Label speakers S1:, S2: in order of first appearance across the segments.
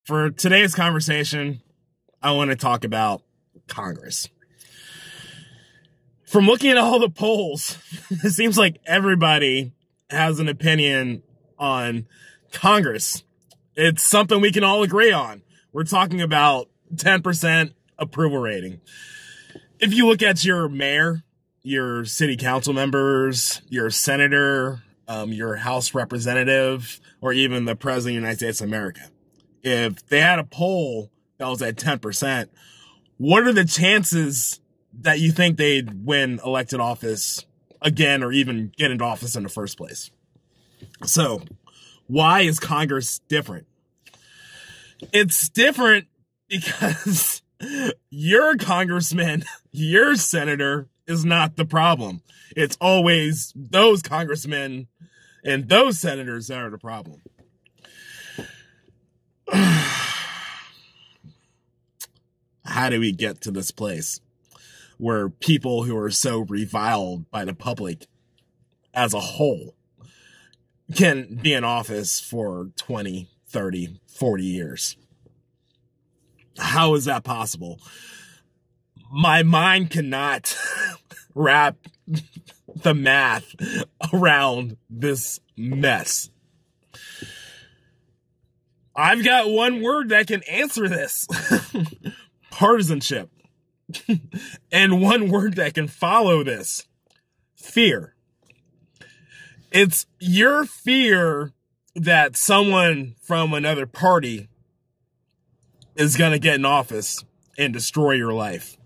S1: For today's conversation, I want to talk about Congress. From looking at all the polls, it seems like everybody has an opinion on Congress. It's something we can all agree on. We're talking about 10% approval rating. If you look at your mayor, your city council members, your senator, your House representative, or even the president of the United States of America, if they had a poll that was at 10%, what are the chances that you think they'd win elected office again or even get into office in the first place? So, why is Congress different? It's different because your congressman, your senator is not the problem. It's always those congressmen and those senators that are the problem. How do we get to this place where people who are so reviled by the public as a whole can be in office for 20, 30, 40 years? How is that possible? My mind cannot wrap the math around this mess. I've got one word that can answer this. Partisanship. And one word that can follow this. Fear. It's your fear that someone from another party is going to get in office and destroy your life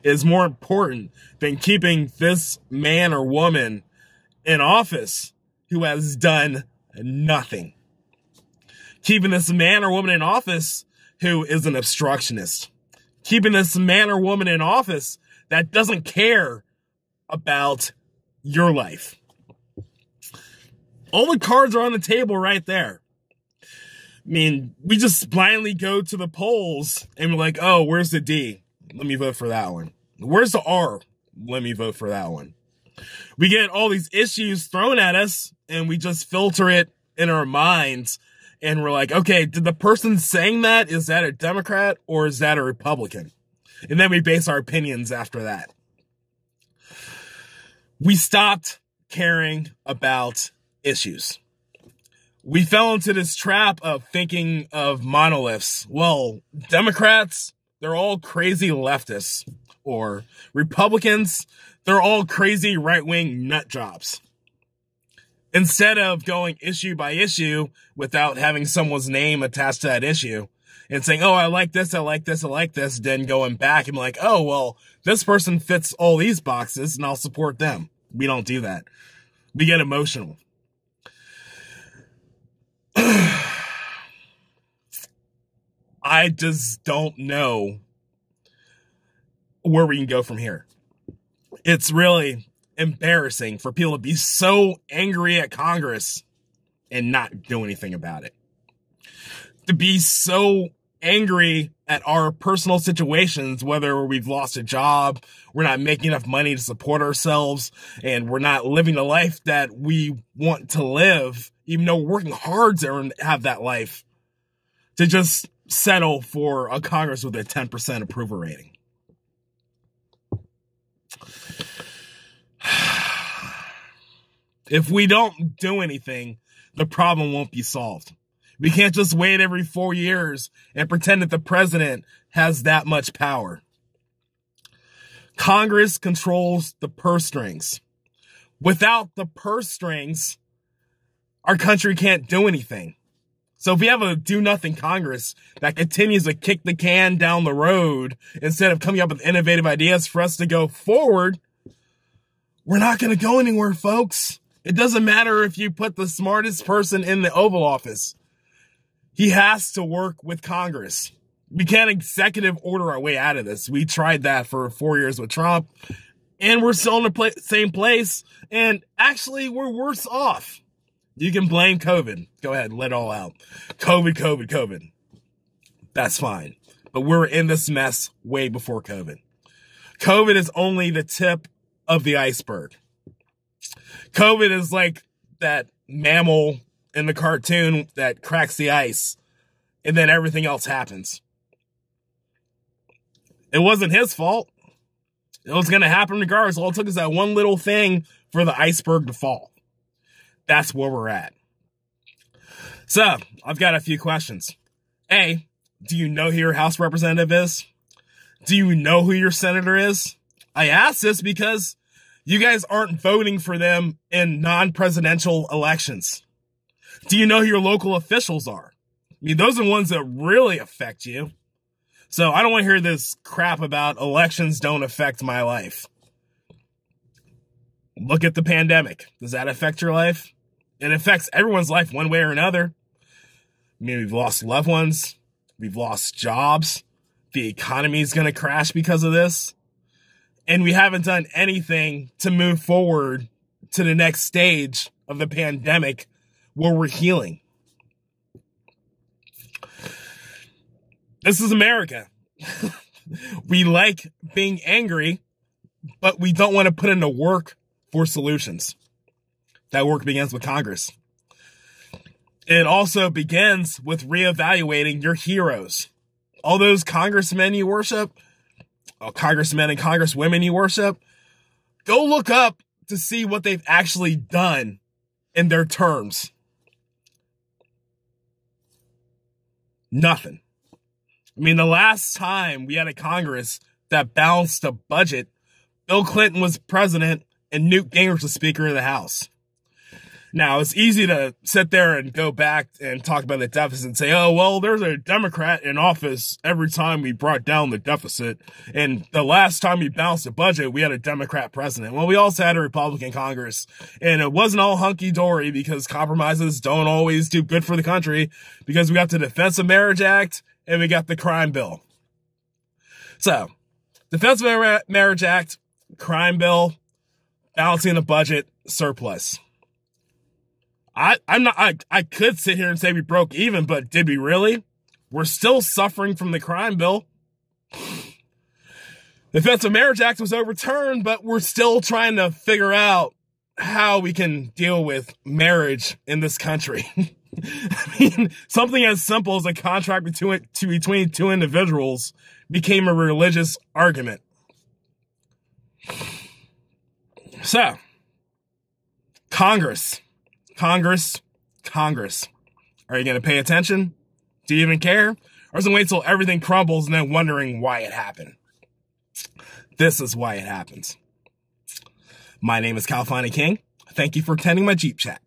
S1: is more important than keeping this man or woman in office who has done nothing. Keeping this man or woman in office who is an obstructionist. Keeping this man or woman in office that doesn't care about your life. All the cards are on the table right there. I mean, we just blindly go to the polls and we're like, oh, where's the D? Let me vote for that one. Where's the R? Let me vote for that one. We get all these issues thrown at us and we just filter it in our minds. And we're like, okay, did the person saying that, is that a Democrat or is that a Republican? And then we base our opinions after that. We stopped caring about issues. We fell into this trap of thinking of monoliths. Well, Democrats, they're all crazy leftists. Or Republicans, they're all crazy right-wing nut jobs. Instead of going issue by issue without having someone's name attached to that issue and saying, oh, I like this, I like this, I like this, then going back and be like, oh, well, this person fits all these boxes and I'll support them. We don't do that. We get emotional. I just don't know where we can go from here. It's really embarrassing for people to be so angry at Congress and not do anything about it. To be so angry at our personal situations, whether we've lost a job, we're not making enough money to support ourselves, and we're not living the life that we want to live, even though we're working hard to have that life, to just settle for a Congress with a 10% approval rating. If we don't do anything, the problem won't be solved. We can't just wait every 4 years and pretend that the president has that much power. Congress controls the purse strings. Without the purse strings, our country can't do anything. So if we have a do-nothing Congress that continues to kick the can down the road instead of coming up with innovative ideas for us to go forward, we're not going to go anywhere, folks. It doesn't matter if you put the smartest person in the Oval Office. He has to work with Congress. We can't executive order our way out of this. We tried that for 4 years with Trump, and we're still in the same place, and actually we're worse off. You can blame COVID. Go ahead, let it all out. COVID. That's fine. But we're in this mess way before COVID. COVID is only the tip of the iceberg. COVID is like that mammal in the cartoon that cracks the ice and then everything else happens. It wasn't his fault. It was going to happen regardless. All it took is that one little thing for the iceberg to fall. That's where we're at. So, I've got a few questions. A, do you know who your House representative is? Do you know who your senator is? I ask this because you guys aren't voting for them in non-presidential elections. Do you know who your local officials are? I mean, those are the ones that really affect you. So I don't want to hear this crap about elections don't affect my life. Look at the pandemic. Does that affect your life? It affects everyone's life one way or another. I mean, we've lost loved ones. We've lost jobs. The economy is going to crash because of this. And we haven't done anything to move forward to the next stage of the pandemic where we're healing. This is America. We like being angry, but we don't want to put in the work for solutions. That work begins with Congress. It also begins with reevaluating your heroes. All those congressmen you worship, congressmen and congresswomen you worship, go look up to see what they've actually done in their terms. Nothing. I mean, the last time we had a Congress that balanced a budget, Bill Clinton was president and Newt Gingrich was Speaker of the House. Now, it's easy to sit there and go back and talk about the deficit and say, oh, well, there's a Democrat in office every time we brought down the deficit. And the last time we balanced the budget, we had a Democrat president. Well, we also had a Republican Congress. And it wasn't all hunky-dory because compromises don't always do good for the country, because we got the Defense of Marriage Act and we got the crime bill. So, Defense of Marriage Act, crime bill, balancing the budget, surplus. I could sit here and say we broke even, but did we really? We're still suffering from the crime bill. The Defense of Marriage Act was overturned, but we're still trying to figure out how we can deal with marriage in this country. I mean, something as simple as a contract between two individuals became a religious argument. So, Congress. Are you going to pay attention? Do you even care? Or is it wait till everything crumbles and then wondering why it happened? This is why it happens. My name is California King. Thank you for attending my Jeep Chat.